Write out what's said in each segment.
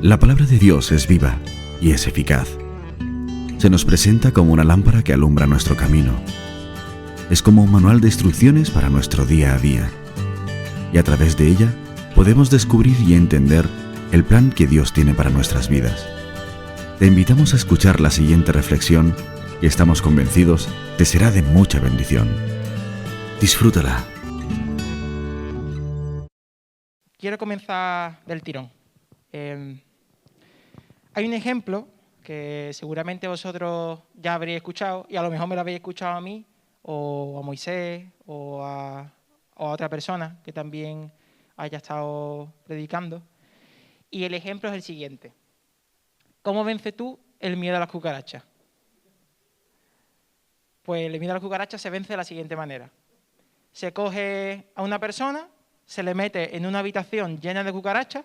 La palabra de Dios es viva y es eficaz. Se nos presenta como una lámpara que alumbra nuestro camino. Es como un manual de instrucciones para nuestro día a día. Y a través de ella podemos descubrir y entender el plan que Dios tiene para nuestras vidas. Te invitamos a escuchar la siguiente reflexión y estamos convencidos te será de mucha bendición. Disfrútala. Quiero comenzar del tirón. Hay un ejemplo que seguramente vosotros ya habréis escuchado y a lo mejor me lo habéis escuchado a mí o a Moisés o a otra persona que también haya estado predicando. Y el ejemplo es el siguiente. ¿Cómo vences tú el miedo a las cucarachas? Pues el miedo a las cucarachas se vence de la siguiente manera. Se coge a una persona, se le mete en una habitación llena de cucarachas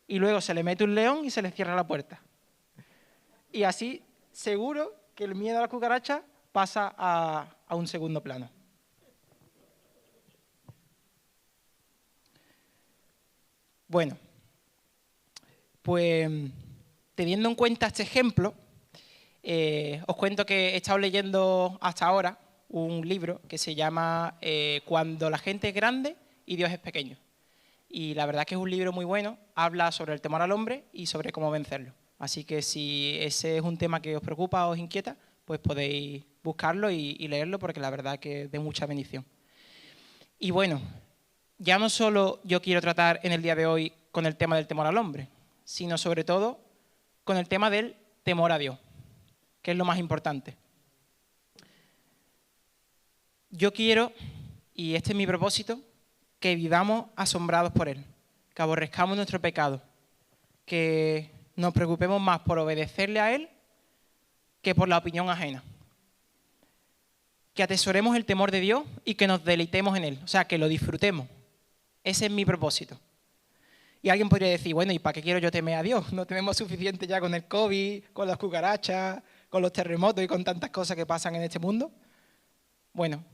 y luego se le mete un león y se le cierra la puerta. Y así seguro que el miedo a las cucarachas pasa a un segundo plano. Bueno, pues teniendo en cuenta este ejemplo, os cuento que he estado leyendo hasta ahora un libro que se llama Cuando la gente es grande y Dios es pequeño. Y la verdad es que es un libro muy bueno, habla sobre el temor al hombre y sobre cómo vencerlo. Así que si ese es un tema que os preocupa o os inquieta, pues podéis buscarlo y leerlo porque la verdad es que es de mucha bendición. Y bueno, ya no solo yo quiero tratar en el día de hoy con el tema del temor al hombre, sino sobre todo con el tema del temor a Dios, que es lo más importante. Yo quiero, y este es mi propósito, que vivamos asombrados por Él, que aborrezcamos nuestro pecado, que nos preocupemos más por obedecerle a Él que por la opinión ajena. Que atesoremos el temor de Dios y que nos deleitemos en Él, o sea, que lo disfrutemos. Ese es mi propósito. Y alguien podría decir, bueno, ¿y para qué quiero yo temer a Dios? ¿No tenemos suficiente ya con el COVID, con las cucarachas, con los terremotos y con tantas cosas que pasan en este mundo? Bueno,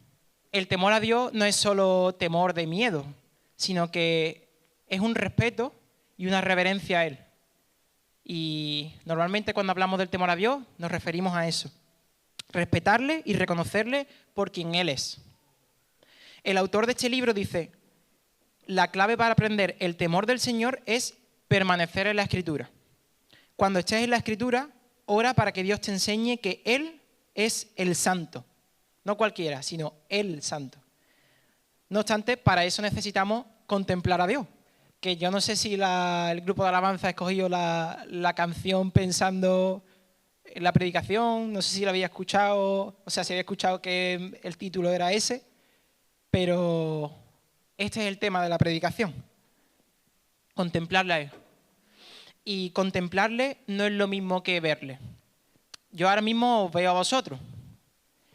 el temor a Dios no es solo temor de miedo, sino que es un respeto y una reverencia a Él. Y normalmente cuando hablamos del temor a Dios nos referimos a eso. Respetarle y reconocerle por quien Él es. El autor de este libro dice, la clave para aprender el temor del Señor es permanecer en la Escritura. Cuando estés en la Escritura, ora para que Dios te enseñe que Él es el santo. No cualquiera, sino el santo. No obstante, para eso necesitamos contemplar a Dios. Que yo no sé si el grupo de alabanza ha escogido la canción pensando en la predicación, no sé si la había escuchado, o sea, si había escuchado que el título era ese, pero este es el tema de la predicación. Contemplarle a Él. Y contemplarle no es lo mismo que verle. Yo ahora mismo os veo a vosotros,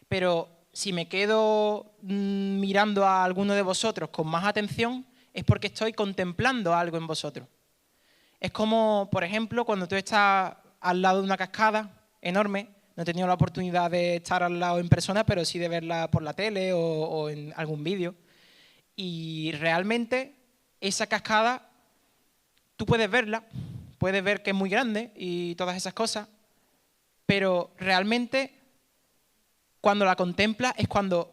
pero si me quedo mirando a alguno de vosotros con más atención, es porque estoy contemplando algo en vosotros. Es como, por ejemplo, cuando tú estás al lado de una cascada enorme, no he tenido la oportunidad de estar al lado en persona, pero sí de verla por la tele o en algún vídeo. Y realmente esa cascada, tú puedes verla, puedes ver que es muy grande y todas esas cosas, pero realmente cuando la contemplas es cuando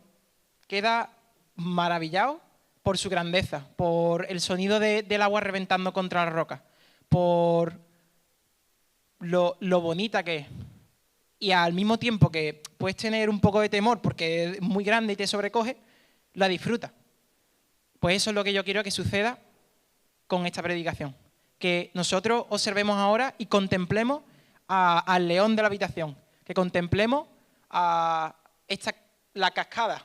queda maravillado por su grandeza, por el sonido del agua reventando contra la roca, por lo bonita que es. Y al mismo tiempo que puedes tener un poco de temor porque es muy grande y te sobrecoge, la disfrutas. Pues eso es lo que yo quiero que suceda con esta predicación. Que nosotros observemos ahora y contemplemos al león de la habitación. Que contemplemos a la cascada.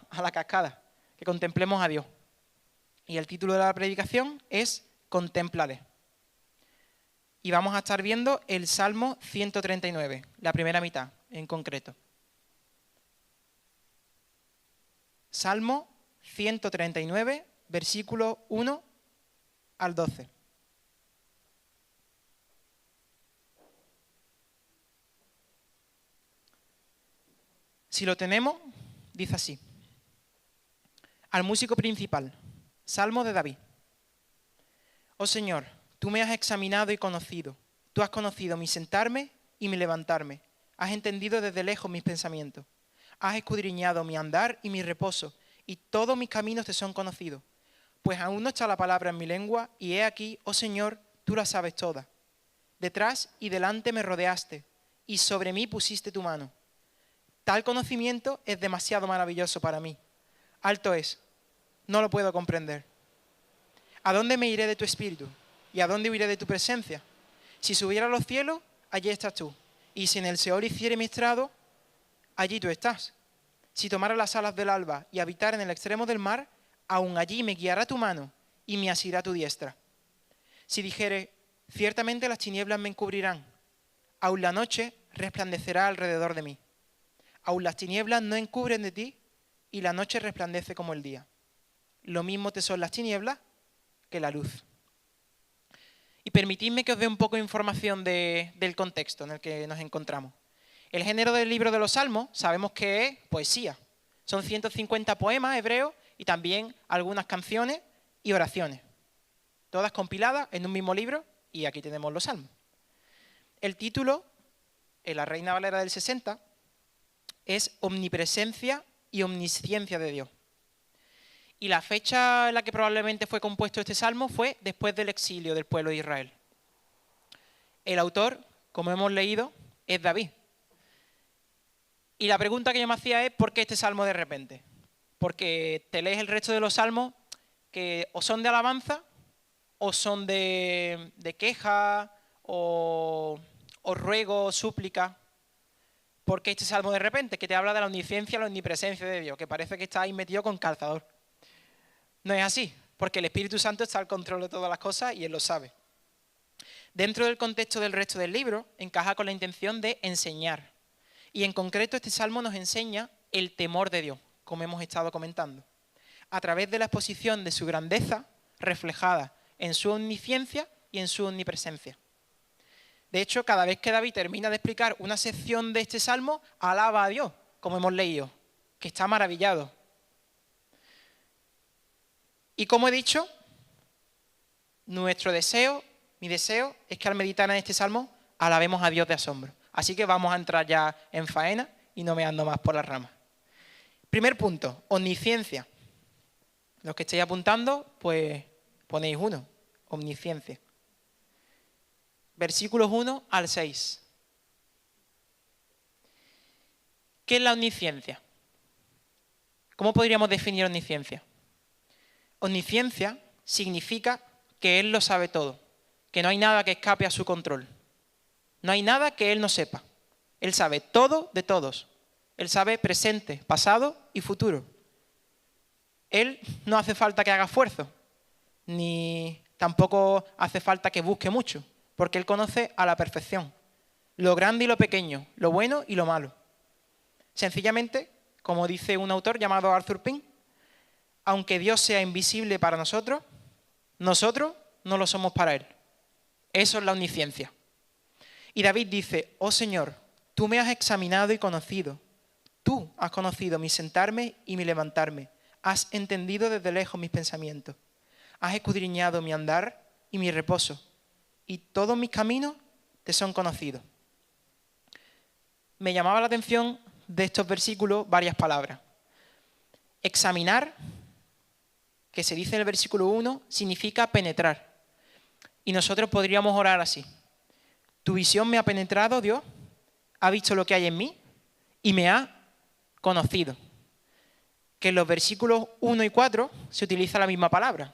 Que contemplemos a Dios. Y el título de la predicación es Contémplale. Y vamos a estar viendo el Salmo 139, la primera mitad en concreto. Salmo 139, versículo 1 al 12. Si lo tenemos, dice así. Al músico principal, Salmo de David. Oh Señor, Tú me has examinado y conocido. Tú has conocido mi sentarme y mi levantarme. Has entendido desde lejos mis pensamientos. Has escudriñado mi andar y mi reposo, y todos mis caminos te son conocidos. Pues aún no está la palabra en mi lengua, y he aquí, oh Señor, tú la sabes toda. Detrás y delante me rodeaste, y sobre mí pusiste tu mano. Tal conocimiento es demasiado maravilloso para mí. Alto es, no lo puedo comprender. ¿A dónde me iré de tu espíritu? ¿Y a dónde huiré de tu presencia? Si subiera a los cielos, allí estás tú. Y si en el Seol hiciere mi estrado, allí tú estás. Si tomara las alas del alba y habitar en el extremo del mar, aún allí me guiará tu mano y me asirá tu diestra. Si dijere, ciertamente las tinieblas me encubrirán, aún la noche resplandecerá alrededor de mí. Aún las tinieblas no encubren de ti y la noche resplandece como el día. Lo mismo te son las tinieblas que la luz. Y permitidme que os dé un poco de información del contexto en el que nos encontramos. El género del libro de los Salmos sabemos que es poesía. Son 150 poemas hebreos y también algunas canciones y oraciones. Todas compiladas en un mismo libro y aquí tenemos los Salmos. El título, en la Reina Valera del 60, es Omnipresencia y Omnisciencia de Dios. Y la fecha en la que probablemente fue compuesto este salmo fue después del exilio del pueblo de Israel. El autor, como hemos leído, es David. Y la pregunta que yo me hacía es, ¿por qué este salmo de repente? Porque te lees el resto de los salmos que o son de alabanza, o son de queja, o ruego, súplica. ¿Por qué este salmo de repente? Que te habla de la omnisciencia, la omnipresencia de Dios, que parece que está ahí metido con calzador. No es así, porque el Espíritu Santo está al control de todas las cosas y Él lo sabe. Dentro del contexto del resto del libro, encaja con la intención de enseñar. Y en concreto este salmo nos enseña el temor de Dios, como hemos estado comentando, a través de la exposición de su grandeza reflejada en su omnisciencia y en su omnipresencia. De hecho, cada vez que David termina de explicar una sección de este salmo, alaba a Dios, como hemos leído, que está maravillado. Y como he dicho, nuestro deseo, mi deseo, es que al meditar en este salmo alabemos a Dios de asombro. Así que vamos a entrar ya en faena y no me ando más por las ramas. Primer punto, omnisciencia. Los que estéis apuntando, pues ponéis uno, omnisciencia. Versículos 1 al 6. ¿Qué es la omnisciencia? ¿Cómo podríamos definir omnisciencia? Omnisciencia significa que Él lo sabe todo, que no hay nada que escape a su control. No hay nada que Él no sepa. Él sabe todo de todos. Él sabe presente, pasado y futuro. Él no hace falta que haga esfuerzo, ni tampoco hace falta que busque mucho, porque Él conoce a la perfección lo grande y lo pequeño, lo bueno y lo malo. Sencillamente, como dice un autor llamado Arthur Pink, aunque Dios sea invisible para nosotros, nosotros no lo somos para Él. Eso es la omnisciencia. Y David dice, oh Señor, tú me has examinado y conocido. Tú has conocido mi sentarme y mi levantarme. Has entendido desde lejos mis pensamientos. Has escudriñado mi andar y mi reposo. Y todos mis caminos te son conocidos. Me llamaba la atención de estos versículos varias palabras. Examinar, que se dice en el versículo 1, significa penetrar. Y nosotros podríamos orar así. Tu visión me ha penetrado, Dios, ha visto lo que hay en mí y me ha conocido. Que en los versículos 1 y 4 se utiliza la misma palabra.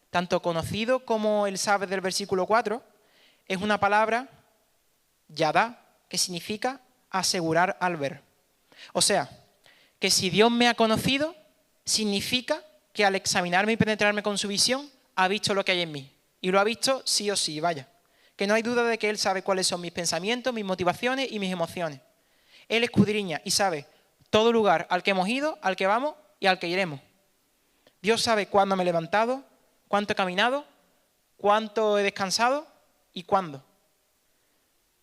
Tanto conocido como el sabe del versículo 4 es una palabra, yadá, que significa asegurar al ver. O sea, que si Dios me ha conocido, significa que al examinarme y penetrarme con su visión, ha visto lo que hay en mí. Y lo ha visto sí o sí, vaya. Que no hay duda de que Él sabe cuáles son mis pensamientos, mis motivaciones y mis emociones. Él escudriña y sabe todo lugar al que hemos ido, al que vamos y al que iremos. Dios sabe cuándo me he levantado, cuánto he caminado, cuánto he descansado y cuándo.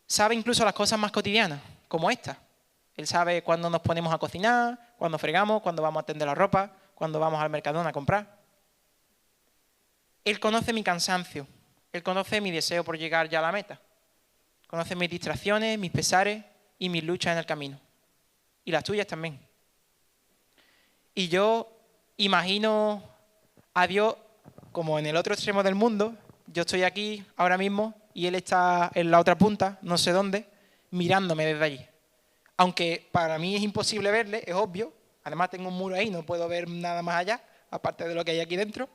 Sabe incluso las cosas más cotidianas, como esta. Él sabe cuándo nos ponemos a cocinar, cuándo fregamos, cuándo vamos a tender la ropa, cuándo vamos al Mercadona a comprar. Él conoce mi cansancio, Él conoce mi deseo por llegar ya a la meta. Conoce mis distracciones, mis pesares y mis luchas en el camino. Y las tuyas también. Y yo imagino a Dios como en el otro extremo del mundo. Yo estoy aquí ahora mismo y Él está en la otra punta, no sé dónde, mirándome desde allí. Aunque para mí es imposible verle, es obvio. Además tengo un muro ahí, no puedo ver nada más allá, aparte de lo que hay aquí dentro.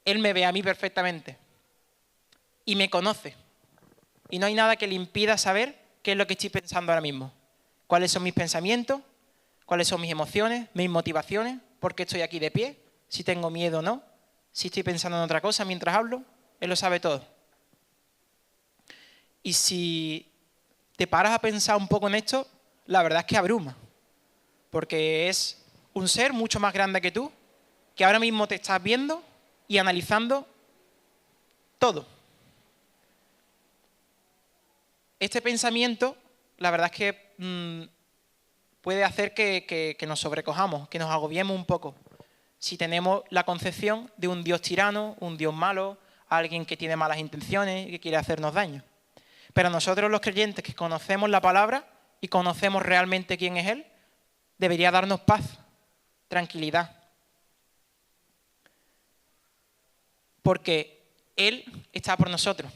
Él me ve a mí perfectamente. Y me conoce. Y no hay nada que le impida saber qué es lo que estoy pensando ahora mismo. Cuáles son mis pensamientos, cuáles son mis emociones, mis motivaciones, por qué estoy aquí de pie, si tengo miedo o no, si estoy pensando en otra cosa mientras hablo. Él lo sabe todo. Y si te paras a pensar un poco en esto, la verdad es que abruma. Porque es un ser mucho más grande que tú, que ahora mismo te estás viendo y analizando todo. Este pensamiento, la verdad es que puede hacer que nos sobrecojamos, que nos agobiemos un poco. Si tenemos la concepción de un Dios tirano, un Dios malo, alguien que tiene malas intenciones y que quiere hacernos daño. Pero nosotros los creyentes que conocemos la palabra y conocemos realmente quién es Él, debería darnos paz, tranquilidad. Porque Él está por nosotros.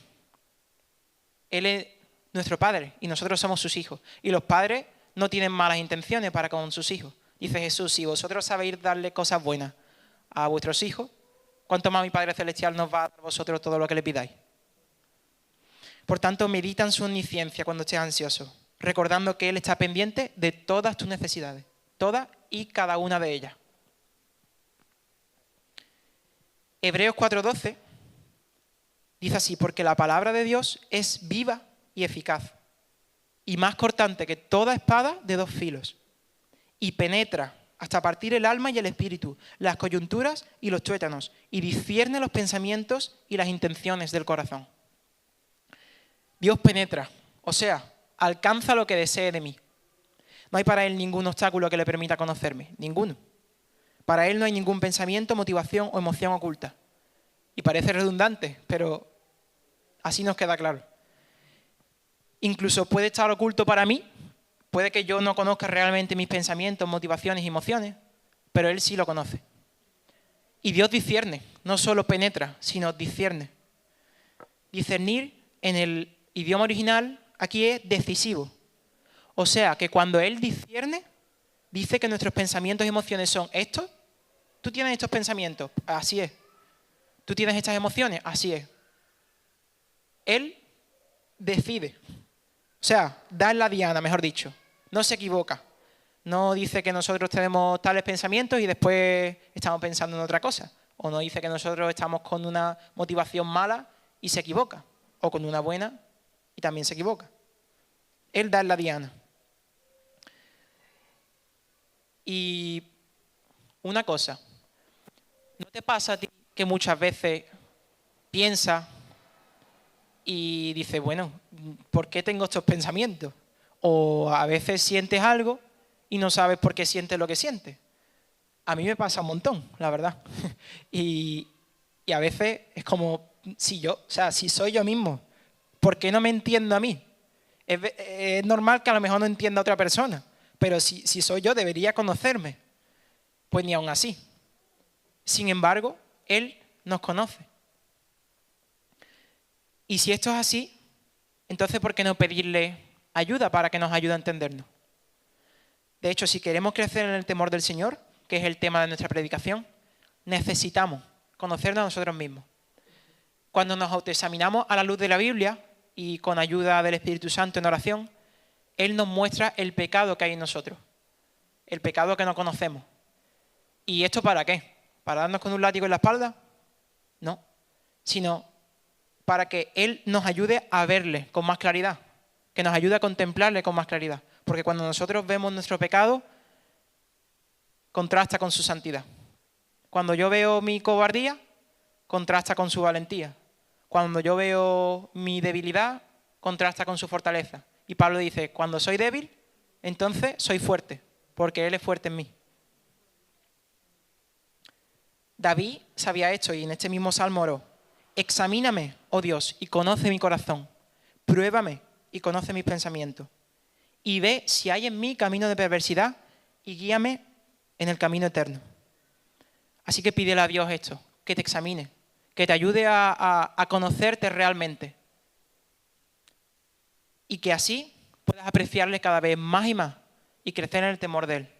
Él es nuestro Padre y nosotros somos sus hijos. Y los padres no tienen malas intenciones para con sus hijos. Dice Jesús, si vosotros sabéis darle cosas buenas a vuestros hijos, ¿cuánto más mi Padre Celestial nos va a dar a vosotros todo lo que le pidáis? Por tanto, medita en su omnisciencia cuando estés ansioso, recordando que Él está pendiente de todas tus necesidades, todas y cada una de ellas. Hebreos 4:12 dice así, porque la palabra de Dios es viva y eficaz, y más cortante que toda espada de dos filos, y penetra hasta partir el alma y el espíritu, las coyunturas y los tuétanos, y discierne los pensamientos y las intenciones del corazón. Dios penetra, o sea, alcanza lo que desee de mí. No hay para Él ningún obstáculo que le permita conocerme, ninguno. Para Él no hay ningún pensamiento, motivación o emoción oculta. Y parece redundante, pero así nos queda claro. Incluso puede estar oculto para mí, puede que yo no conozca realmente mis pensamientos, motivaciones y emociones, pero Él sí lo conoce. Y Dios discierne, no solo penetra, sino discierne. Discernir en el idioma original aquí es decisivo. O sea, que cuando Él discierne, dice que nuestros pensamientos y emociones son estos. ¿Tú tienes estos pensamientos? Así es. ¿Tú tienes estas emociones? Así es. Él decide. O sea, da en la diana, mejor dicho. No se equivoca. No dice que nosotros tenemos tales pensamientos y después estamos pensando en otra cosa. O no dice que nosotros estamos con una motivación mala y se equivoca. O con una buena y también se equivoca. Él da en la diana. Y una cosa, ¿no te pasa a ti que muchas veces piensas y dices, bueno, ¿por qué tengo estos pensamientos? O a veces sientes algo y no sabes por qué sientes lo que sientes. A mí me pasa un montón, la verdad. Y a veces es como, si soy yo mismo, ¿por qué no me entiendo a mí? Es normal que a lo mejor no entienda a otra persona, pero si soy yo debería conocerme. Pues ni aún así. Sin embargo, Él nos conoce. Y si esto es así, entonces ¿por qué no pedirle ayuda para que nos ayude a entendernos? De hecho, si queremos crecer en el temor del Señor, que es el tema de nuestra predicación, necesitamos conocernos a nosotros mismos. Cuando nos autoexaminamos a la luz de la Biblia y con ayuda del Espíritu Santo en oración, Él nos muestra el pecado que hay en nosotros, el pecado que no conocemos. ¿Y esto para qué? ¿Para darnos con un látigo en la espalda? No, sino para que Él nos ayude a verle con más claridad, que nos ayude a contemplarle con más claridad. Porque cuando nosotros vemos nuestro pecado, contrasta con su santidad. Cuando yo veo mi cobardía, contrasta con su valentía. Cuando yo veo mi debilidad, contrasta con su fortaleza. Y Pablo dice, cuando soy débil, entonces soy fuerte, porque Él es fuerte en mí. David sabía esto y en este mismo salmo oró, Examíname, oh Dios, y conoce mi corazón. Pruébame y conoce mis pensamientos. Y ve si hay en mí camino de perversidad y guíame en el camino eterno. Así que pídele a Dios esto, que te examine, que te ayude a conocerte realmente. Y que así puedas apreciarle cada vez más y más y crecer en el temor de Él.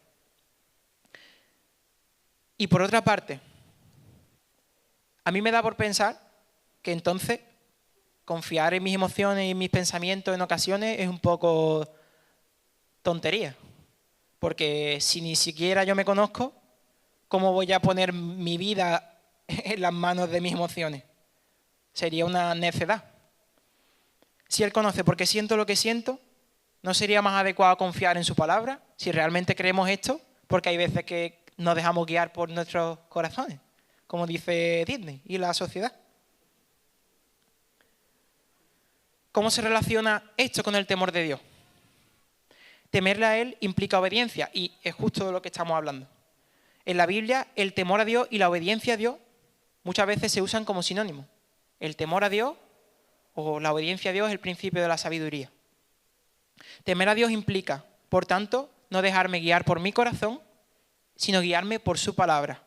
Y por otra parte, a mí me da por pensar que entonces confiar en mis emociones y mis pensamientos en ocasiones es un poco tontería. Porque si ni siquiera yo me conozco, ¿cómo voy a poner mi vida en las manos de mis emociones? Sería una necedad. Si Él conoce porque siento lo que siento, ¿no sería más adecuado confiar en su palabra? Si realmente creemos esto, porque hay veces que nos dejamos guiar por nuestros corazones, como dice Disney y la sociedad. ¿Cómo se relaciona esto con el temor de Dios? Temerle a Él implica obediencia y es justo de lo que estamos hablando. En la Biblia, el temor a Dios y la obediencia a Dios muchas veces se usan como sinónimos. El temor a Dios o la obediencia a Dios es el principio de la sabiduría. Temer a Dios implica, por tanto, no dejarme guiar por mi corazón, sino guiarme por su palabra.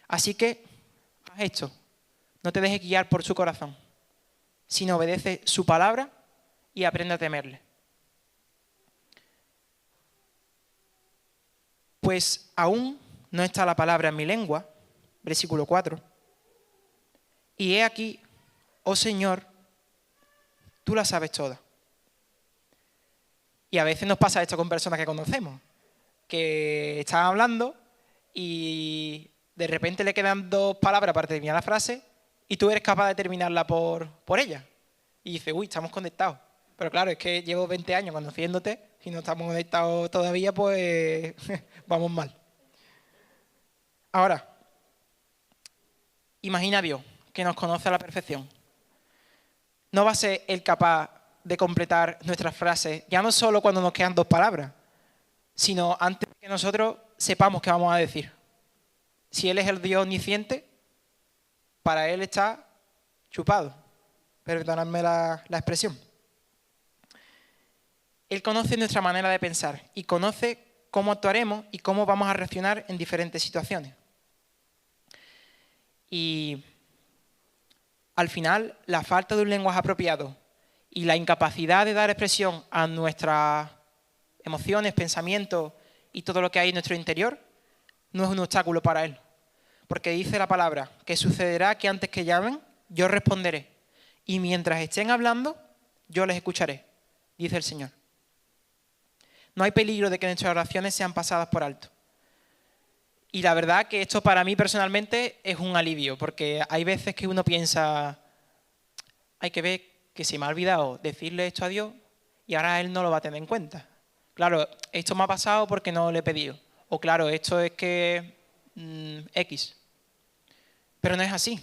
Así que haz esto, no te dejes guiar por su corazón, sino obedece su palabra y aprende a temerle. Pues aún no está la palabra en mi lengua, versículo 4. Y he aquí, oh Señor, tú la sabes toda. Y a veces nos pasa esto con personas que conocemos, que están hablando y de repente le quedan 2 palabras para terminar la frase y tú eres capaz de terminarla por ella. Y dices, uy, estamos conectados. Pero claro, es que llevo 20 años conociéndote y no estamos conectados todavía, pues vamos mal. Ahora, imagina a Dios, que nos conoce a la perfección. ¿No va a ser Él capaz de completar nuestras frases, ya no solo cuando nos quedan 2 palabras, sino antes de que nosotros sepamos qué vamos a decir? Si Él es el Dios omnisciente, para Él está chupado. Perdonadme la expresión. Él conoce nuestra manera de pensar y conoce cómo actuaremos y cómo vamos a reaccionar en diferentes situaciones. Y al final, la falta de un lenguaje apropiado y la incapacidad de dar expresión a nuestras emociones, pensamientos y todo lo que hay en nuestro interior no es un obstáculo para Él. Porque dice la palabra que sucederá que antes que llamen, yo responderé. Y mientras estén hablando, yo les escucharé, dice el Señor. No hay peligro de que nuestras oraciones sean pasadas por alto. Y la verdad que esto para mí personalmente es un alivio, porque hay veces que uno piensa, hay que ver que se me ha olvidado decirle esto a Dios y ahora Él no lo va a tener en cuenta. Claro, esto me ha pasado porque no le he pedido. O claro, esto es que X. Pero no es así.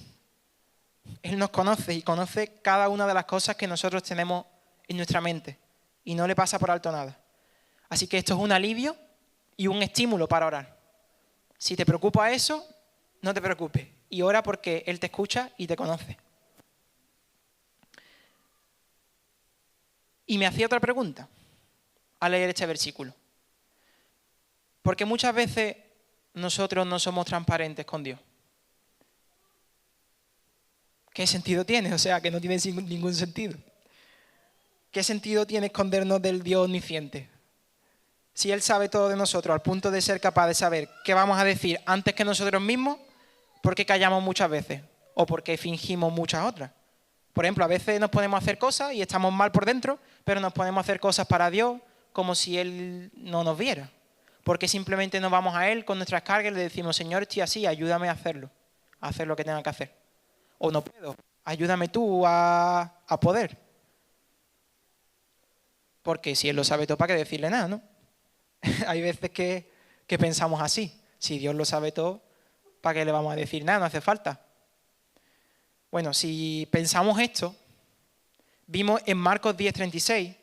Él nos conoce y conoce cada una de las cosas que nosotros tenemos en nuestra mente y no le pasa por alto nada. Así que esto es un alivio y un estímulo para orar. Si te preocupa eso, no te preocupes y ora porque Él te escucha y te conoce. Y me hacía otra pregunta al leer este versículo. Porque muchas veces nosotros no somos transparentes con Dios. ¿Qué sentido tiene? O sea, que no tiene ningún sentido. ¿Qué sentido tiene escondernos del Dios omnisciente? Si Él sabe todo de nosotros al punto de ser capaz de saber qué vamos a decir antes que nosotros mismos, ¿por qué callamos muchas veces? ¿O por qué fingimos muchas otras? Por ejemplo, a veces nos ponemos a hacer cosas y estamos mal por dentro, pero nos ponemos a hacer cosas para Dios como si Él no nos viera. Porque simplemente nos vamos a Él con nuestras cargas y le decimos, Señor, estoy así, ayúdame a hacerlo, a hacer lo que tenga que hacer. O no puedo, ayúdame tú a poder. Porque si Él lo sabe todo, ¿para qué decirle nada, no? Hay veces que pensamos así. Si Dios lo sabe todo, ¿para qué le vamos a decir nada? No hace falta. Bueno, si pensamos esto, vimos en Marcos 10:36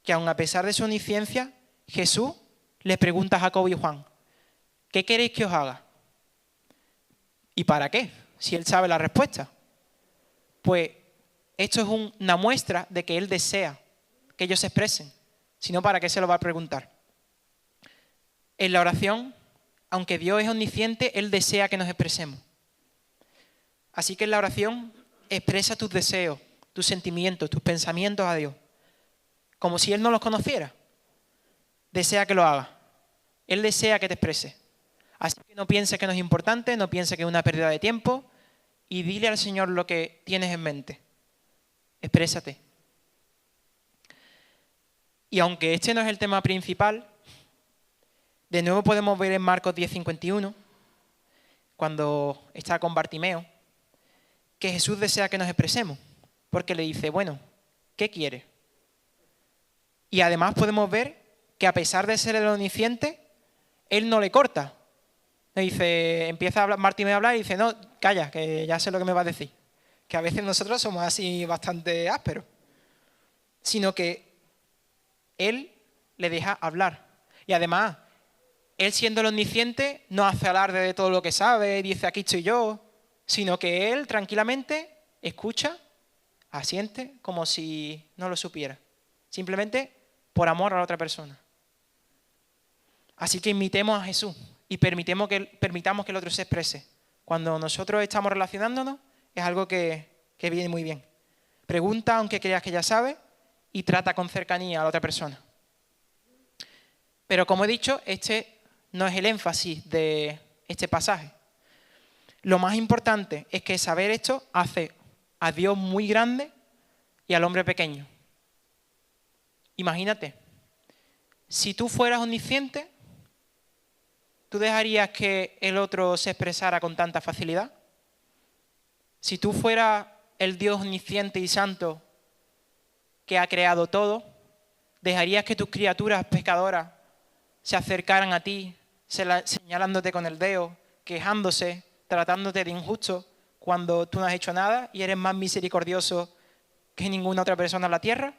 que aun a pesar de su omnisciencia, Jesús le pregunta a Jacobo y Juan, ¿qué queréis que os haga? ¿Y para qué? Si Él sabe la respuesta. pues esto es una muestra de que Él desea que ellos se expresen. Si no, ¿para qué se lo va a preguntar? En la oración, aunque Dios es omnisciente, Él desea que nos expresemos. Así que en la oración expresa tus deseos, tus sentimientos, tus pensamientos a Dios, como si Él no los conociera. Desea que lo haga. Él desea que te expreses. Así que no pienses que no es importante, no pienses que es una pérdida de tiempo y dile al Señor lo que tienes en mente. Exprésate. Y aunque este no es el tema principal, de nuevo podemos ver en Marcos 10:51, cuando está con Bartimeo, que Jesús desea que nos expresemos, porque le dice, bueno, ¿qué quieres? Y además podemos ver que a pesar de ser el omnisciente, Él no le corta. Le dice, empieza a hablar, Bartimeo a hablar y dice, no, calla, que ya sé lo que me va a decir. Que a veces nosotros somos así bastante ásperos. Sino que Él le deja hablar. Y además, Él siendo el omnisciente, no hace alarde de todo lo que sabe, dice, aquí estoy yo, sino que Él tranquilamente escucha, asiente, como si no lo supiera. Simplemente por amor a la otra persona. Así que imitemos a Jesús y permitamos que el otro se exprese. Cuando nosotros estamos relacionándonos, es algo que viene muy bien. Pregunta, aunque creas que ya sabes, y trata con cercanía a la otra persona. Pero como he dicho, este no es el énfasis de este pasaje. Lo más importante es que saber esto hace a Dios muy grande y al hombre pequeño. Imagínate, si tú fueras omnisciente, ¿tú dejarías que el otro se expresara con tanta facilidad? Si tú fueras el Dios omnisciente y santo que ha creado todo, ¿dejarías que tus criaturas pecadoras se acercaran a ti, señalándote con el dedo, quejándose, tratándote de injusto, cuando tú no has hecho nada y eres más misericordioso que ninguna otra persona en la tierra?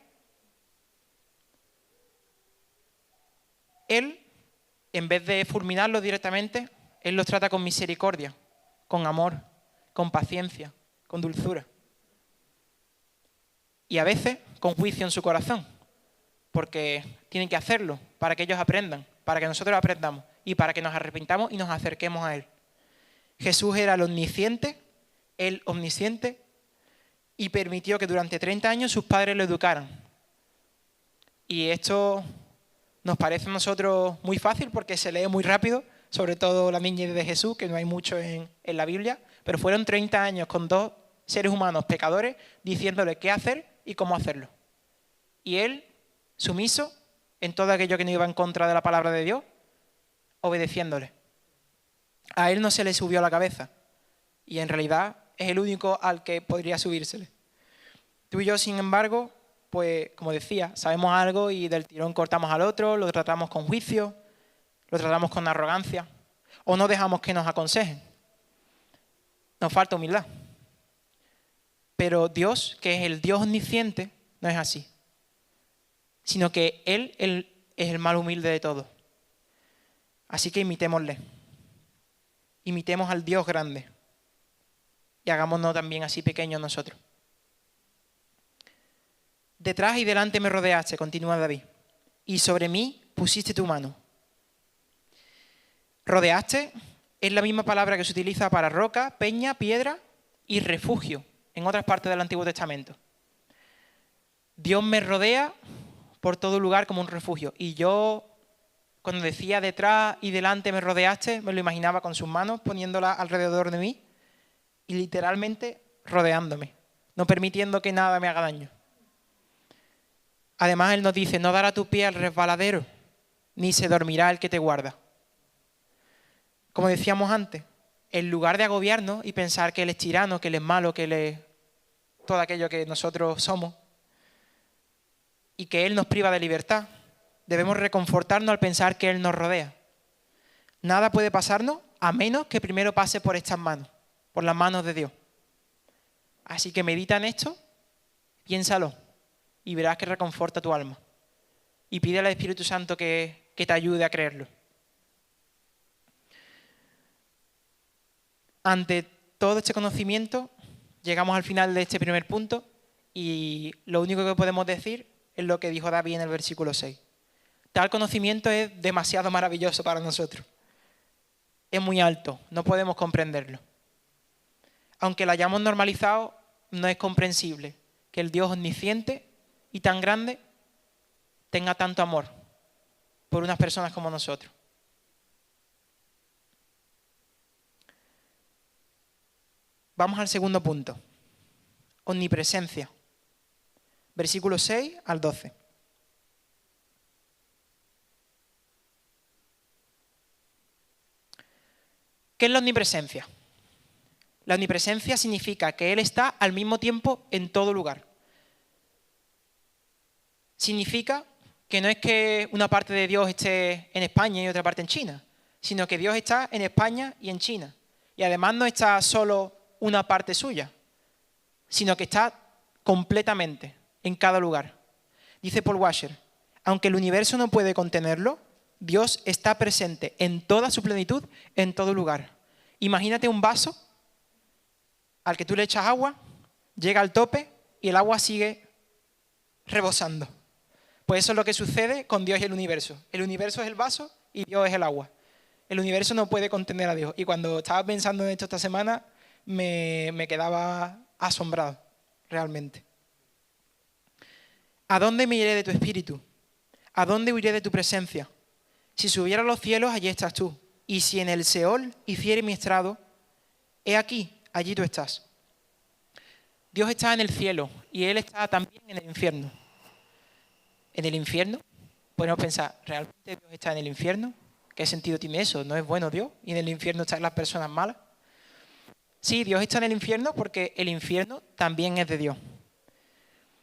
Él, en vez de fulminarlos directamente, Él los trata con misericordia, con amor, con paciencia, con dulzura. Y a veces con juicio en su corazón, porque tienen que hacerlo para que ellos aprendan, para que nosotros aprendamos y para que nos arrepintamos y nos acerquemos a Él. Jesús era el omnisciente, el omnisciente, y permitió que durante 30 años sus padres lo educaran. Y esto nos parece a nosotros muy fácil porque se lee muy rápido, sobre todo la niñez de Jesús, que no hay mucho en la Biblia, pero fueron 30 años con dos seres humanos pecadores diciéndole qué hacer y cómo hacerlo. Y Él, sumiso en todo aquello que no iba en contra de la palabra de Dios, obedeciéndole. A Él no se le subió a la cabeza y en realidad es el único al que podría subírsele. Tú y yo, sin embargo, pues como decía, sabemos algo y del tirón cortamos al otro, lo tratamos con juicio, lo tratamos con arrogancia o no dejamos que nos aconsejen. Nos falta humildad. Pero Dios, que es el Dios omnisciente, no es así, sino que Él es el más humilde de todos. Así que imitémosle. Imitemos al Dios grande y hagámonos también así pequeños nosotros. Detrás y delante me rodeaste, continúa David, y sobre mí pusiste tu mano. Rodeaste es la misma palabra que se utiliza para roca, peña, piedra y refugio en otras partes del Antiguo Testamento. Dios me rodea por todo lugar como un refugio. Y yo, cuando decía detrás y delante me rodeaste, me lo imaginaba con sus manos poniéndolas alrededor de mí y literalmente rodeándome, no permitiendo que nada me haga daño. Además, Él nos dice, no dará tu pie al resbaladero, ni se dormirá el que te guarda. Como decíamos antes, en lugar de agobiarnos y pensar que Él es tirano, que Él es malo, que Él es todo aquello que nosotros somos, y que Él nos priva de libertad, debemos reconfortarnos al pensar que Él nos rodea. Nada puede pasarnos a menos que primero pase por estas manos, por las manos de Dios. Así que medita en esto, piénsalo, y verás que reconforta tu alma. Y pide al Espíritu Santo que te ayude a creerlo. Ante todo este conocimiento, llegamos al final de este primer punto y lo único que podemos decir es lo que dijo David en el versículo 6. Tal conocimiento es demasiado maravilloso para nosotros. Es muy alto, no podemos comprenderlo. Aunque lo hayamos normalizado, no es comprensible que el Dios omnisciente y tan grande tenga tanto amor por unas personas como nosotros. Vamos al segundo punto. Omnipresencia. Versículos 6 al 12. ¿Qué es la omnipresencia? La omnipresencia significa que Él está al mismo tiempo en todo lugar. Significa que no es que una parte de Dios esté en España y otra parte en China, sino que Dios está en España y en China. Y además no está solo una parte suya, sino que está completamente en cada lugar. Dice Paul Washer, aunque el universo no puede contenerlo, Dios está presente en toda su plenitud, en todo lugar. Imagínate un vaso al que tú le echas agua, llega al tope y el agua sigue rebosando. Pues eso es lo que sucede con Dios y el universo. El universo es el vaso y Dios es el agua. El universo no puede contener a Dios. Y cuando estaba pensando en esto esta semana, me quedaba asombrado, realmente. ¿A dónde me iré de tu espíritu? ¿A dónde huiré de tu presencia? Si subiera a los cielos, allí estás tú. Y si en el Seol hiciere mi estrado, he aquí, allí tú estás. Dios está en el cielo y Él está también en el infierno. ¿En el infierno? Podemos pensar, ¿realmente Dios está en el infierno? ¿Qué sentido tiene eso? ¿No es bueno Dios? ¿Y en el infierno están las personas malas? Sí, Dios está en el infierno porque el infierno también es de Dios.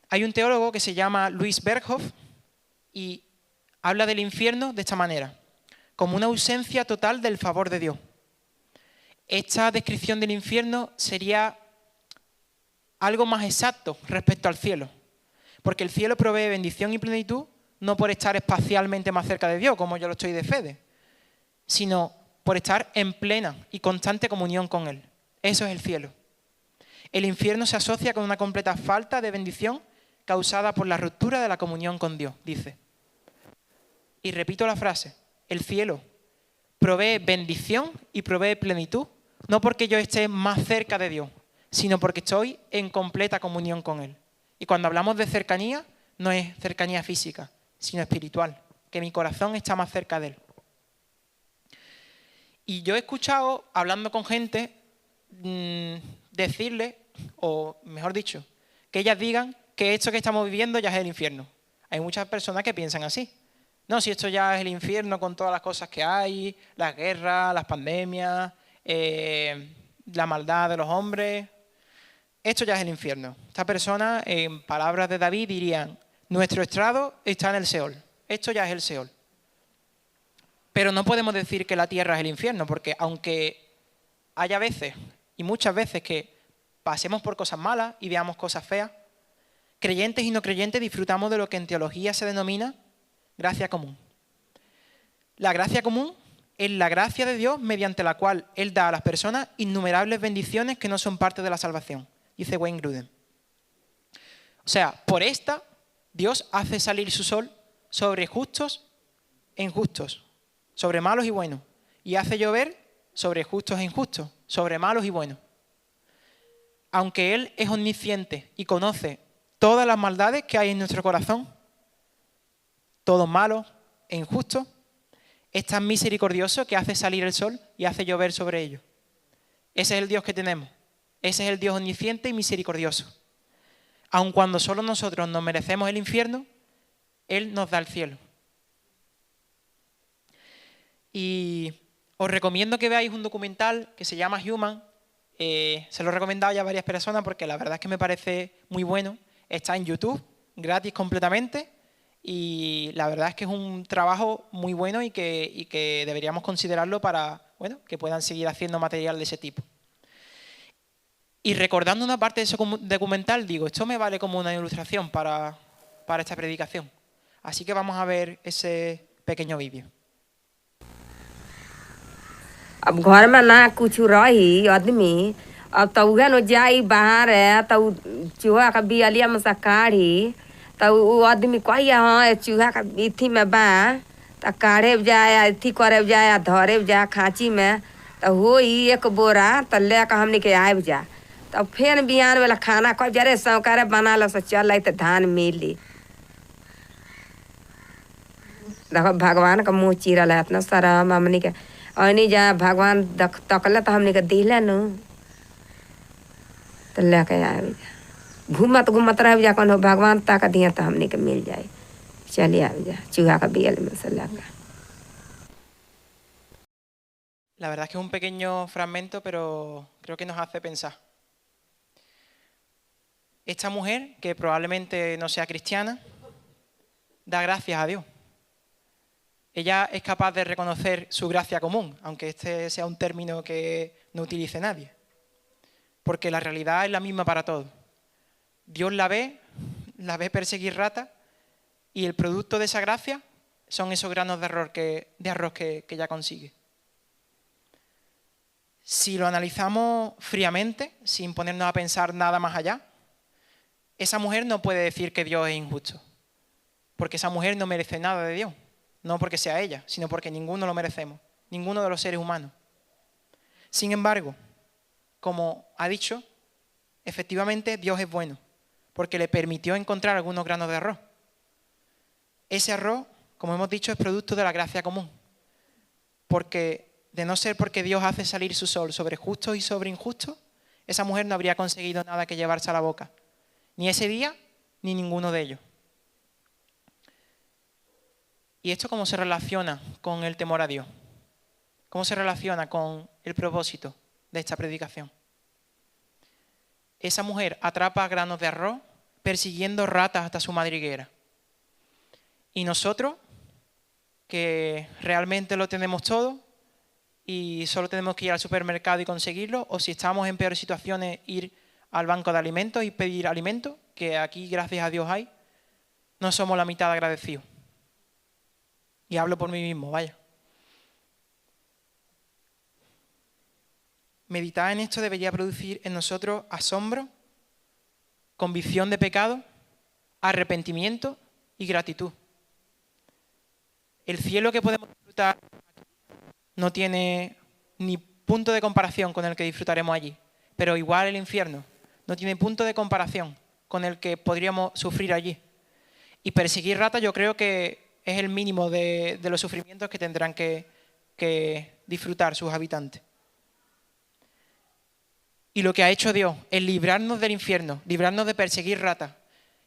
Hay un teólogo que se llama Louis Berghoff y habla del infierno de esta manera, como una ausencia total del favor de Dios. Esta descripción del infierno sería algo más exacto respecto al cielo, porque el cielo provee bendición y plenitud no por estar espacialmente más cerca de Dios, como yo lo estoy de Fede, sino por estar en plena y constante comunión con Él. Eso es el cielo. El infierno se asocia con una completa falta de bendición causada por la ruptura de la comunión con Dios, dice. Y repito la frase, el cielo provee bendición y provee plenitud, no porque yo esté más cerca de Dios, sino porque estoy en completa comunión con Él. Y cuando hablamos de cercanía, no es cercanía física, sino espiritual, que mi corazón está más cerca de Él. Y yo he escuchado, hablando con gente, decirle, o mejor dicho, que ellas digan que esto que estamos viviendo ya es el infierno. Hay muchas personas que piensan así. No, si esto ya es el infierno con todas las cosas que hay, las guerras, las pandemias, la maldad de los hombres, esto ya es el infierno. Esta persona, en palabras de David, dirían, nuestro estrado está en el Seol. Esto ya es el Seol. Pero no podemos decir que la tierra es el infierno, porque aunque haya veces, y muchas veces, que pasemos por cosas malas y veamos cosas feas, creyentes y no creyentes disfrutamos de lo que en teología se denomina gracia común. La gracia común es la gracia de Dios mediante la cual Él da a las personas innumerables bendiciones que no son parte de la salvación, dice Wayne Grudem. O sea, por esta, Dios hace salir su sol sobre justos e injustos, sobre malos y buenos, y hace llover sobre justos e injustos, sobre malos y buenos. Aunque Él es omnisciente y conoce todas las maldades que hay en nuestro corazón, todos malos e injustos, es tan misericordioso que hace salir el sol y hace llover sobre ellos. Ese es el Dios que tenemos. Ese es el Dios omnisciente y misericordioso. Aun cuando solo nosotros nos merecemos el infierno, Él nos da el cielo. Y os recomiendo que veáis un documental que se llama Human. Se lo he recomendado ya a varias personas porque la verdad es que me parece muy bueno. Está en YouTube, gratis completamente. Y la verdad es que es un trabajo muy bueno y que deberíamos considerarlo para, bueno, que puedan seguir haciendo material de ese tipo. Y recordando una parte de ese documental, digo, esto me vale como una ilustración para esta predicación. Así que vamos a ver ese pequeño vídeo. अब घर में ना कुछ रही आदमी अब तो उहे नो जाई बाहर है तो चूहा का बियलिया में से काढ़ी तो वो आदमी कही हाँ चूहा का इथी में बा तो काढ़े जाए इथी करे जाए धरे जाए खाँची में तो हो ही एक बोरा तो लेकर हमने के आब जा तो फिर बिहान वाला खाना कह जरे सौकारे बना लो से चल तो धान मिली। देखो भगवान का मुँह चीरल है इतना सारा हमने के अनी जा भगवान तकले तो हमने के दिले न तो लेके आब जा घूमत रह जा कौन भगवान ताक दिया तो हमने के मिल जाए चलिए आब जा चूहा का बियल में से लेकर। La verdad es que es un pequeño fragmento, pero creo que nos hace pensar. Esta mujer, que probablemente no sea cristiana, da gracias a Dios. Ella es capaz de reconocer su gracia común, aunque este sea un término que no utilice nadie. Porque la realidad es la misma para todos. Dios la ve perseguir ratas y el producto de esa gracia son esos granos de arroz que ella consigue. Si lo analizamos fríamente, sin ponernos a pensar nada más allá, esa mujer no puede decir que Dios es injusto, porque esa mujer no merece nada de Dios, no porque sea ella, sino porque ninguno lo merecemos, ninguno de los seres humanos. Sin embargo, como ha dicho, efectivamente Dios es bueno, porque le permitió encontrar algunos granos de arroz. Ese arroz, como hemos dicho, es producto de la gracia común, porque de no ser porque Dios hace salir su sol sobre justos y sobre injustos, esa mujer no habría conseguido nada que llevarse a la boca, ni ese día, ni ninguno de ellos. ¿Y esto cómo se relaciona con el temor a Dios? ¿Cómo se relaciona con el propósito de esta predicación? Esa mujer atrapa granos de arroz persiguiendo ratas hasta su madriguera. Y nosotros, que realmente lo tenemos todo, y solo tenemos que ir al supermercado y conseguirlo, o si estamos en peores situaciones, ir al banco de alimentos y pedir alimentos, que aquí gracias a Dios hay, no somos la mitad agradecidos. Y hablo por mí mismo, vaya. Meditar en esto debería producir en nosotros asombro, convicción de pecado, arrepentimiento y gratitud. El cielo que podemos disfrutar no tiene ni punto de comparación con el que disfrutaremos allí, pero igual el infierno no tiene punto de comparación con el que podríamos sufrir allí. Y perseguir ratas yo creo que es el mínimo de los sufrimientos que tendrán que disfrutar sus habitantes. Y lo que ha hecho Dios es librarnos del infierno, librarnos de perseguir ratas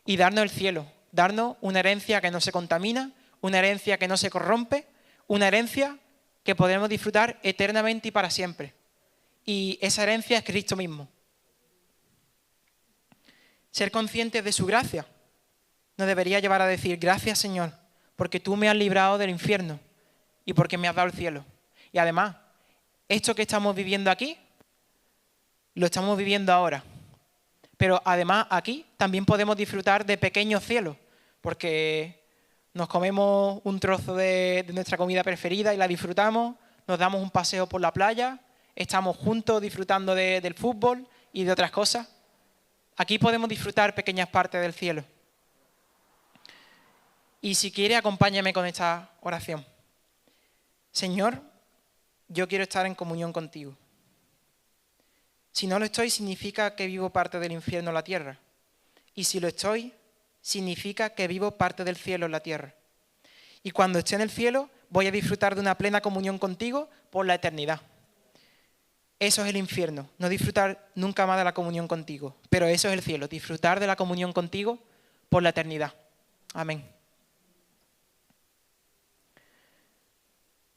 y darnos el cielo, darnos una herencia que no se contamina, una herencia que no se corrompe, una herencia que podremos disfrutar eternamente y para siempre. Y esa herencia es Cristo mismo. Ser conscientes de su gracia nos debería llevar a decir: gracias, Señor, porque tú me has librado del infierno y porque me has dado el cielo. Y además, esto que estamos viviendo aquí, lo estamos viviendo ahora. Pero además aquí también podemos disfrutar de pequeños cielos, porque nos comemos un trozo de nuestra comida preferida y la disfrutamos, nos damos un paseo por la playa, estamos juntos disfrutando del fútbol y de otras cosas. Aquí podemos disfrutar pequeñas partes del cielo. Y si quiere, acompáñame con esta oración. Señor, yo quiero estar en comunión contigo. Si no lo estoy, significa que vivo parte del infierno en la tierra. Y si lo estoy, significa que vivo parte del cielo en la tierra. Y cuando esté en el cielo, voy a disfrutar de una plena comunión contigo por la eternidad. Eso es el infierno, no disfrutar nunca más de la comunión contigo. Pero eso es el cielo, disfrutar de la comunión contigo por la eternidad. Amén.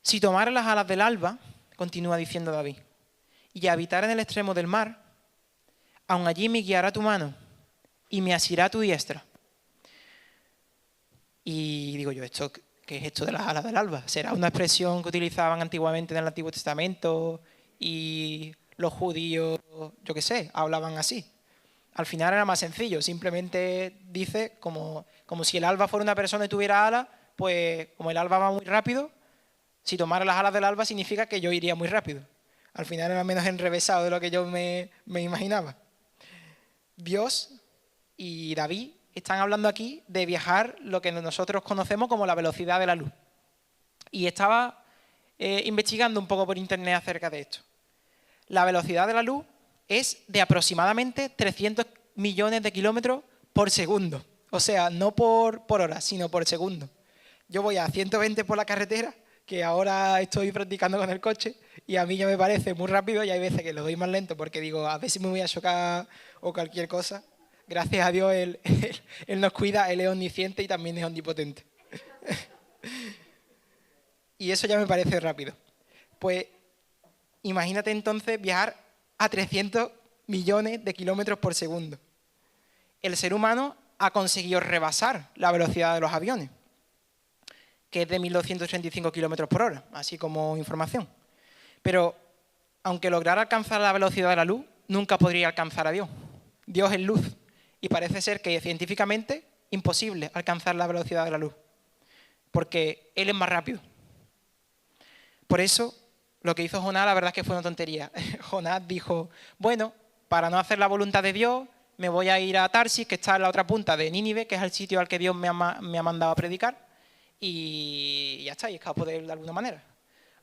Si tomara las alas del alba, continúa diciendo David, y habitar en el extremo del mar, aun allí me guiará tu mano y me asirá tu diestra. Y digo yo, ¿qué es esto de las alas del alba? ¿Será una expresión que utilizaban antiguamente en el Antiguo Testamento y los judíos, yo qué sé, hablaban así? Al final era más sencillo, simplemente dice como si el alba fuera una persona y tuviera alas, pues como el alba va muy rápido, si tomara las alas del alba significa que yo iría muy rápido. Al final era menos enrevesado de lo que yo me imaginaba. Dios y David están hablando aquí de viajar lo que nosotros conocemos como la velocidad de la luz. Y estaba investigando un poco por internet acerca de esto. La velocidad de la luz es de aproximadamente 300 millones de kilómetros por segundo. O sea, no por hora, sino por segundo. Yo voy a 120 por la carretera, que ahora estoy practicando con el coche, y a mí ya me parece muy rápido, y hay veces que lo doy más lento porque digo, a ver si me voy a chocar o cualquier cosa. Gracias a Dios, Él nos cuida, Él es omnisciente y también es omnipotente. Y eso ya me parece rápido. Pues imagínate entonces viajar a 300 millones de kilómetros por segundo. El ser humano ha conseguido rebasar la velocidad de los aviones, que es de 1.235 kilómetros por hora, así como información. Pero aunque lograra alcanzar la velocidad de la luz, nunca podría alcanzar a Dios. Dios es luz y parece ser que científicamente imposible alcanzar la velocidad de la luz, porque Él es más rápido. Por eso, lo que hizo Jonás, la verdad es que fue una tontería. Jonás dijo, bueno, para no hacer la voluntad de Dios, me voy a ir a Tarsis, que está en la otra punta de Nínive, que es el sitio al que Dios me ha mandado a predicar, y ya está, y escapó de él de alguna manera.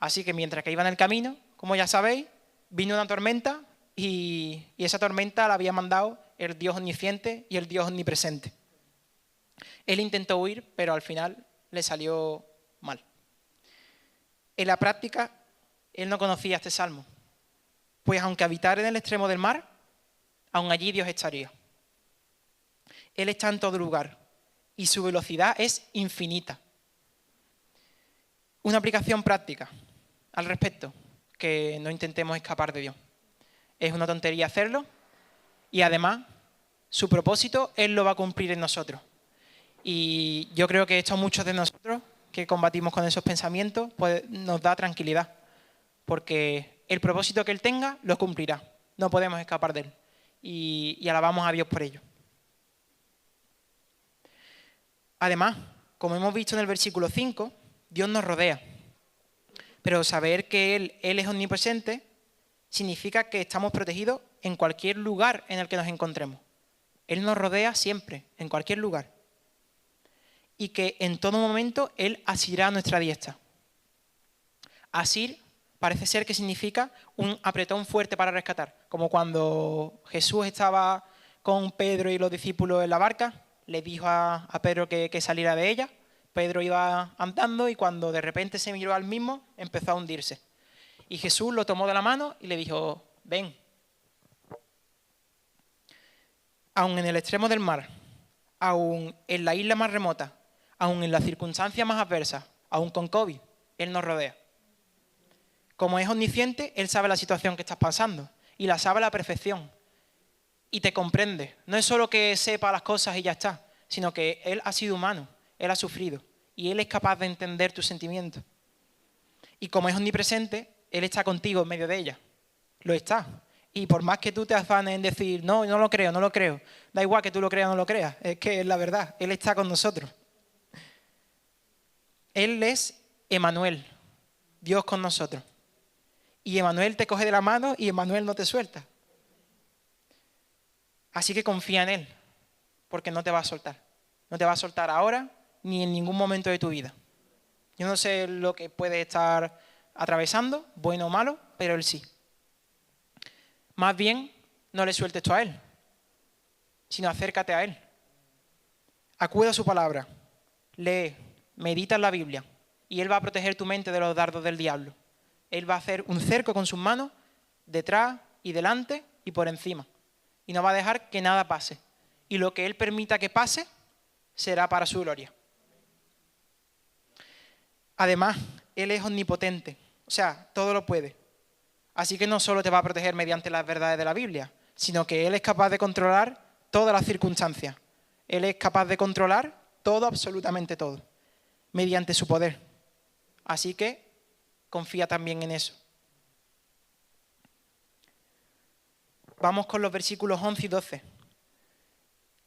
Así que mientras que iba en el camino, como ya sabéis, vino una tormenta, y esa tormenta la había mandado el Dios omnisciente y el Dios omnipresente. Él intentó huir, pero al final le salió mal. En la práctica, él no conocía este salmo, pues aunque habitara en el extremo del mar, aún allí Dios estaría. Él está en todo lugar y su velocidad es infinita. Una aplicación práctica al respecto, que no intentemos escapar de Dios. Es una tontería hacerlo y además su propósito Él lo va a cumplir en nosotros. Y yo creo que esto a muchos de nosotros que combatimos con esos pensamientos pues nos da tranquilidad, porque el propósito que Él tenga lo cumplirá. No podemos escapar de Él. Y alabamos a Dios por ello. Además, como hemos visto en el versículo 5, Dios nos rodea. Pero saber que Él es omnipresente significa que estamos protegidos en cualquier lugar en el que nos encontremos. Él nos rodea siempre, en cualquier lugar. Y que en todo momento Él asirá a nuestra diestra. Asir parece ser que significa un apretón fuerte para rescatar. Como cuando Jesús estaba con Pedro y los discípulos en la barca, le dijo a Pedro que saliera de ella. Pedro iba andando y cuando de repente se miró al mismo, empezó a hundirse. Y Jesús lo tomó de la mano y le dijo, ven. Aun en el extremo del mar, aun en la isla más remota, aun en las circunstancias más adversas, aun con COVID, Él nos rodea. Como es omnisciente, Él sabe la situación que estás pasando y la sabe a la perfección. Y te comprende. No es solo que sepa las cosas y ya está, sino que Él ha sido humano, Él ha sufrido y Él es capaz de entender tus sentimientos. Y como es omnipresente, Él está contigo en medio de ella. Lo está. Y por más que tú te afanes en decir, no, no lo creo, no lo creo, da igual que tú lo creas o no lo creas, es que es la verdad, Él está con nosotros. Él es Emmanuel, Dios con nosotros. Y Emmanuel te coge de la mano y Emmanuel no te suelta. Así que confía en Él, porque no te va a soltar. No te va a soltar ahora ni en ningún momento de tu vida. Yo no sé lo que puede estar atravesando, bueno o malo, pero Él sí. Más bien, no le sueltes tú a Él, sino acércate a Él. Acude a su palabra, lee, medita en la Biblia y Él va a proteger tu mente de los dardos del diablo. Él va a hacer un cerco con sus manos, detrás y delante y por encima. Y no va a dejar que nada pase. Y lo que Él permita que pase será para su gloria. Además, Él es omnipotente, o sea, todo lo puede. Así que no solo te va a proteger mediante las verdades de la Biblia, sino que Él es capaz de controlar todas las circunstancias. Él es capaz de controlar todo, absolutamente todo, mediante su poder. Así que confía también en eso. Vamos con los versículos 11 y 12.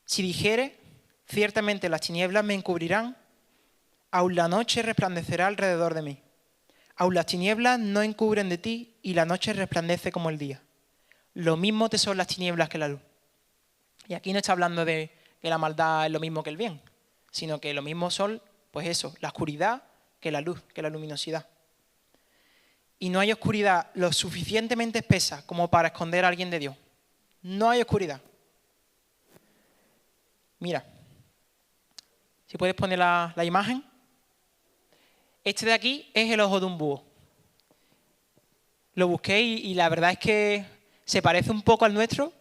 Si dijere, ciertamente las tinieblas me encubrirán, aun la noche resplandecerá alrededor de mí. Aun las tinieblas no encubren de ti y la noche resplandece como el día. Lo mismo te son las tinieblas que la luz. Y aquí no está hablando de que la maldad es lo mismo que el bien, sino que lo mismo son, pues eso, la oscuridad que la luz, que la luminosidad. Y no hay oscuridad lo suficientemente espesa como para esconder a alguien de Dios. No hay oscuridad. Mira, si puedes poner la imagen. Este de aquí es el ojo de un búho. Lo busqué y la verdad es que se parece un poco al nuestro,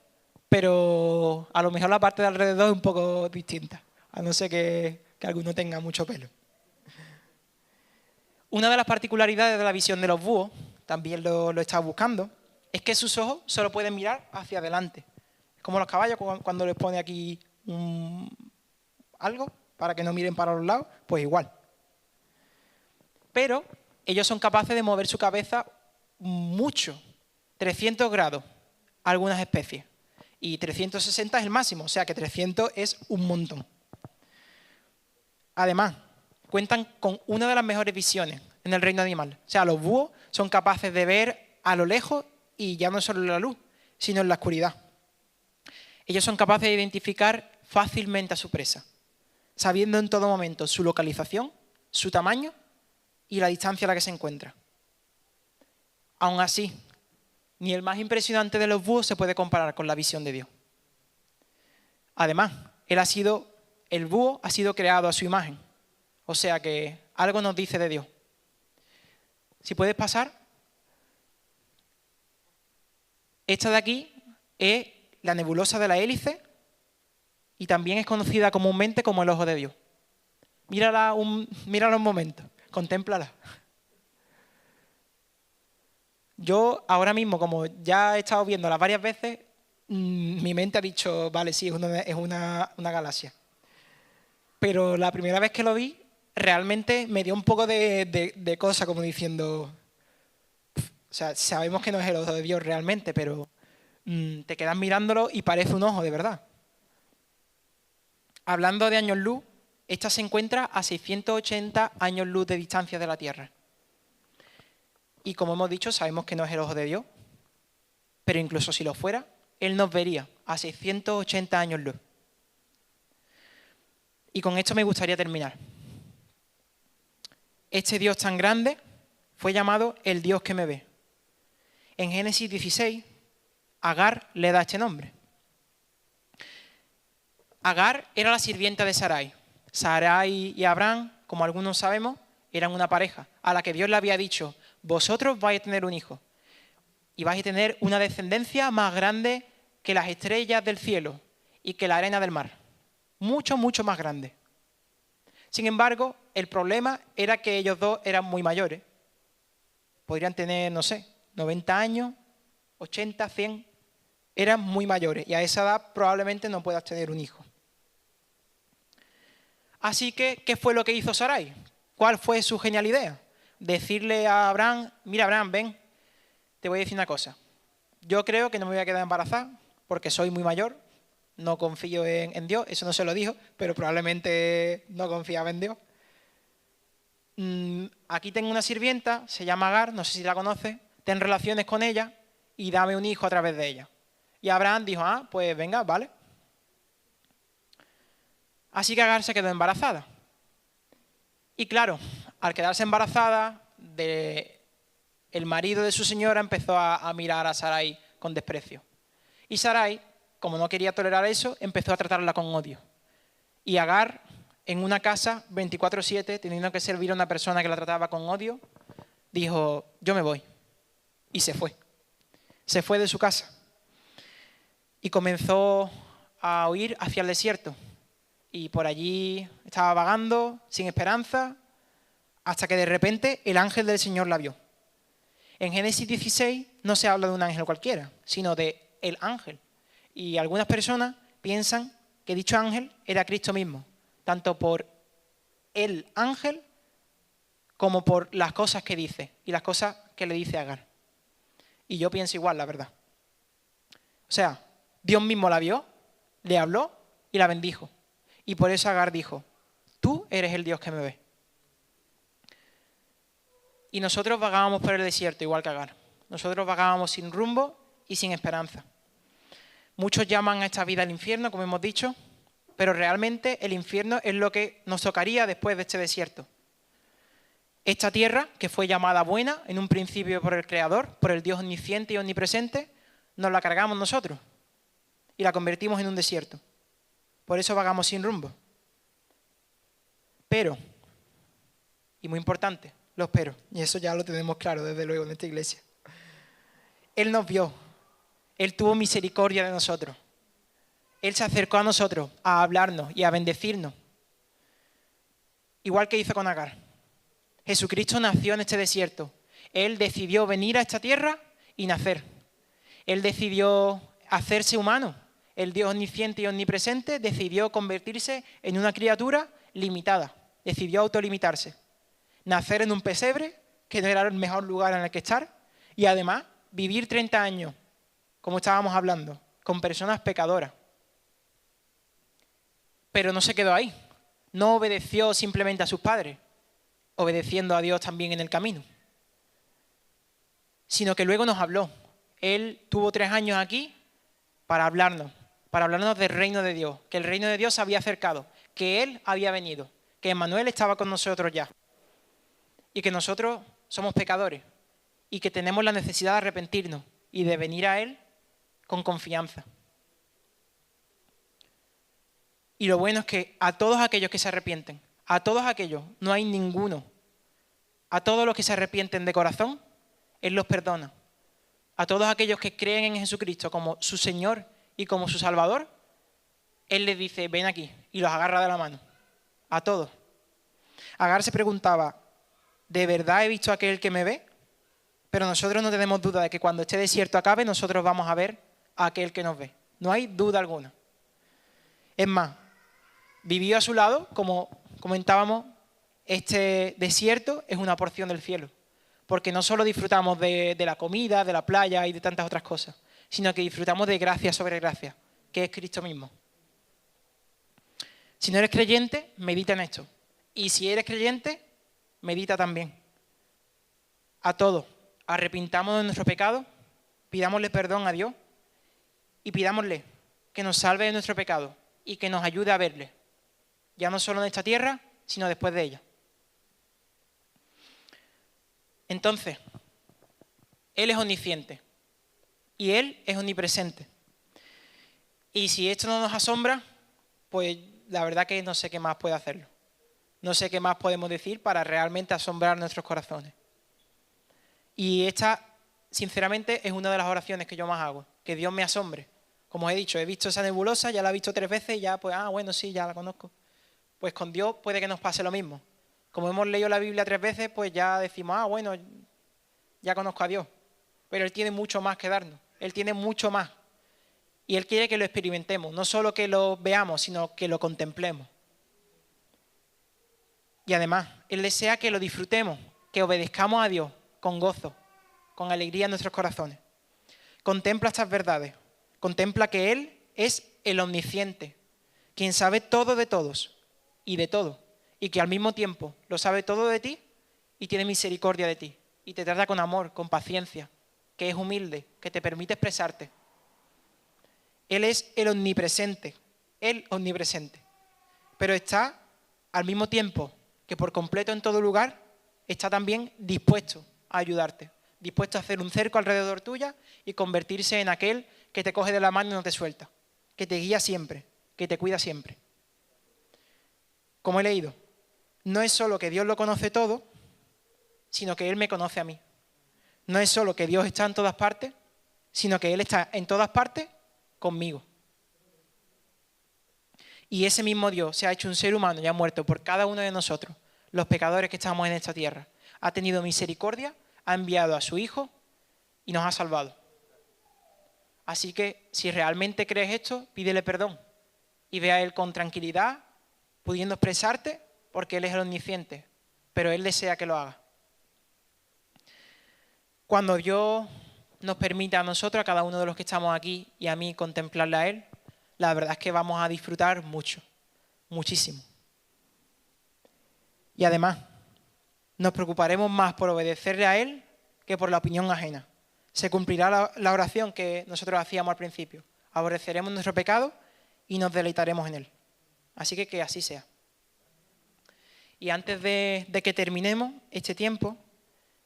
pero a lo mejor la parte de alrededor es un poco distinta, a no ser que alguno tenga mucho pelo. Una de las particularidades de la visión de los búhos, también lo he estado buscando, es que sus ojos solo pueden mirar hacia adelante. Es como los caballos cuando les pone aquí algo para que no miren para los lados, pues igual. Pero ellos son capaces de mover su cabeza mucho, 300 grados, algunas especies. Y 360 es el máximo, o sea que 300 es un montón. Además, cuentan con una de las mejores visiones en el reino animal. O sea, los búhos son capaces de ver a lo lejos y ya no solo en la luz, sino en la oscuridad. Ellos son capaces de identificar fácilmente a su presa, sabiendo en todo momento su localización, su tamaño y la distancia a la que se encuentra. Aún así, ni el más impresionante de los búhos se puede comparar con la visión de Dios. Además, el búho ha sido creado a su imagen. O sea que algo nos dice de Dios. Si puedes pasar. Esta de aquí es la nebulosa de la hélice y también es conocida comúnmente como el ojo de Dios. Mírala un momento, contémplala. Yo ahora mismo, como ya he estado viéndola varias veces, mi mente ha dicho, vale, sí, es una galaxia. Pero la primera vez que lo vi, realmente me dio un poco de cosa, como diciendo, o sea, sabemos que no es el ojo de Dios realmente, pero te quedas mirándolo y parece un ojo de verdad. Hablando de años luz, esta se encuentra a 680 años luz de distancia de la Tierra. Y como hemos dicho, sabemos que no es el ojo de Dios, pero incluso si lo fuera, Él nos vería a 680 años luz. Y con esto me gustaría terminar. Este Dios tan grande fue llamado el Dios que me ve. En Génesis 16, Agar le da este nombre. Agar era la sirvienta de Sarai. Sarai y Abraham, como algunos sabemos, eran una pareja a la que Dios le había dicho: vosotros vais a tener un hijo y vais a tener una descendencia más grande que las estrellas del cielo y que la arena del mar. Mucho, mucho más grande. Sin embargo, el problema era que ellos dos eran muy mayores. Podrían tener, no sé, 90 años, 80, 100. Eran muy mayores y a esa edad probablemente no puedas tener un hijo. Así que, ¿qué fue lo que hizo Sarai? ¿Cuál fue su genial idea? Decirle a Abraham: mira, Abraham, ven, te voy a decir una cosa. Yo creo que no me voy a quedar embarazada porque soy muy mayor, no confío en Dios. Eso no se lo dijo, pero probablemente no confiaba en Dios. Aquí tengo una sirvienta, se llama Agar, no sé si la conoces, ten relaciones con ella y dame un hijo a través de ella. Y Abraham dijo: pues venga, vale. Así que Agar se quedó embarazada. Y claro, al quedarse embarazada, el marido de su señora empezó a mirar a Sarai con desprecio. Y Sarai, como no quería tolerar eso, empezó a tratarla con odio. Y Agar, en una casa 24/7, teniendo que servir a una persona que la trataba con odio, dijo: yo me voy. Y se fue. Se fue de su casa. Y comenzó a huir hacia el desierto. Y por allí estaba vagando, sin esperanza, hasta que de repente el ángel del Señor la vio. En Génesis 16 no se habla de un ángel cualquiera, sino de el ángel. Y algunas personas piensan que dicho ángel era Cristo mismo, tanto por el ángel como por las cosas que dice y las cosas que le dice a Agar. Y yo pienso igual, la verdad. O sea, Dios mismo la vio, le habló y la bendijo. Y por eso Agar dijo: tú eres el Dios que me ve. Y nosotros vagábamos por el desierto, igual que Agar. Nosotros vagábamos sin rumbo y sin esperanza. Muchos llaman a esta vida el infierno, como hemos dicho, pero realmente el infierno es lo que nos tocaría después de este desierto. Esta tierra, que fue llamada buena en un principio por el Creador, por el Dios omnisciente y omnipresente, nos la cargamos nosotros y la convertimos en un desierto. Por eso vagamos sin rumbo. Pero, y muy importante, los pero, y eso ya lo tenemos claro desde luego en esta iglesia. Él nos vio, Él tuvo misericordia de nosotros. Él se acercó a nosotros a hablarnos y a bendecirnos. Igual que hizo con Agar. Jesucristo nació en este desierto. Él decidió venir a esta tierra y nacer. Él decidió hacerse humano. El Dios omnisciente y omnipresente decidió convertirse en una criatura limitada. Decidió autolimitarse. Nacer en un pesebre, que no era el mejor lugar en el que estar, y además vivir 30 años, como estábamos hablando, con personas pecadoras. Pero no se quedó ahí. No obedeció simplemente a sus padres, obedeciendo a Dios también en el camino, sino que luego nos habló. Él tuvo 3 años aquí para hablarnos del reino de Dios, que el reino de Dios se había acercado, que Él había venido, que Emmanuel estaba con nosotros ya, y que nosotros somos pecadores, y que tenemos la necesidad de arrepentirnos y de venir a Él con confianza. Y lo bueno es que a todos aquellos que se arrepienten, a todos aquellos, no hay ninguno, a todos los que se arrepienten de corazón, Él los perdona. A todos aquellos que creen en Jesucristo como su Señor y como su Salvador, Él les dice, ven aquí, y los agarra de la mano. A todos. Agar se preguntaba, ¿de verdad he visto a aquel que me ve? Pero nosotros no tenemos duda de que cuando este desierto acabe, nosotros vamos a ver a aquel que nos ve. No hay duda alguna. Es más, vivió a su lado, como comentábamos, este desierto es una porción del cielo. Porque no solo disfrutamos de la comida, de la playa y de tantas otras cosas, sino que disfrutamos de gracia sobre gracia, que es Cristo mismo. Si no eres creyente, medita en esto. Y si eres creyente, medita también. A todos, arrepintamos de nuestro pecado, pidámosle perdón a Dios y pidámosle que nos salve de nuestro pecado y que nos ayude a verle, ya no solo en esta tierra, sino después de ella. Entonces, Él es omnisciente y Él es omnipresente. Y si esto no nos asombra, pues la verdad que no sé qué más puede hacerlo. No sé qué más podemos decir para realmente asombrar nuestros corazones. Y esta, sinceramente, es una de las oraciones que yo más hago, que Dios me asombre. Como os he dicho, he visto esa nebulosa, ya la he visto 3 veces y ya, pues, bueno, sí, ya la conozco. Pues con Dios puede que nos pase lo mismo. Como hemos leído la Biblia 3 veces, pues ya decimos, bueno, ya conozco a Dios. Pero Él tiene mucho más que darnos. Él tiene mucho más. Y Él quiere que lo experimentemos. No solo que lo veamos, sino que lo contemplemos. Y además, Él desea que lo disfrutemos, que obedezcamos a Dios con gozo, con alegría en nuestros corazones. Contempla estas verdades. Contempla que Él es el omnisciente, quien sabe todo de todos y de todo. Y que al mismo tiempo lo sabe todo de ti y tiene misericordia de ti. Y te trata con amor, con paciencia, que es humilde, que te permite expresarte. Él es el omnipresente, pero está al mismo tiempo que por completo en todo lugar, está también dispuesto a ayudarte, dispuesto a hacer un cerco alrededor tuya y convertirse en aquel que te coge de la mano y no te suelta, que te guía siempre, que te cuida siempre. Como he leído, no es solo que Dios lo conoce todo, sino que Él me conoce a mí. No es solo que Dios está en todas partes, sino que Él está en todas partes conmigo. Y ese mismo Dios se ha hecho un ser humano y ha muerto por cada uno de nosotros, los pecadores que estamos en esta tierra. Ha tenido misericordia, ha enviado a su Hijo y nos ha salvado. Así que si realmente crees esto, pídele perdón y ve a Él con tranquilidad, pudiendo expresarte, porque Él es el omnisciente, pero Él desea que lo haga. Cuando Dios nos permita a nosotros, a cada uno de los que estamos aquí y a mí contemplarle a Él, la verdad es que vamos a disfrutar mucho, muchísimo. Y además, Nos preocuparemos más por obedecerle a Él que por la opinión ajena. Se cumplirá la oración que nosotros hacíamos al principio. Aborreceremos nuestro pecado y nos deleitaremos en Él. Así que así sea. Y antes de que terminemos este tiempo,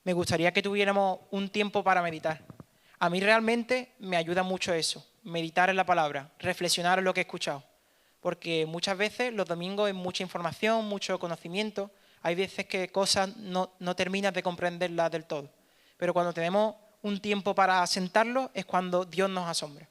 me gustaría que tuviéramos un tiempo para meditar. A mí realmente me ayuda mucho eso, meditar en la palabra, reflexionar en lo que he escuchado. Porque muchas veces los domingos hay mucha información, mucho conocimiento. Hay veces que cosas no terminas de comprenderlas del todo. Pero cuando tenemos un tiempo para sentarlo es cuando Dios nos asombra.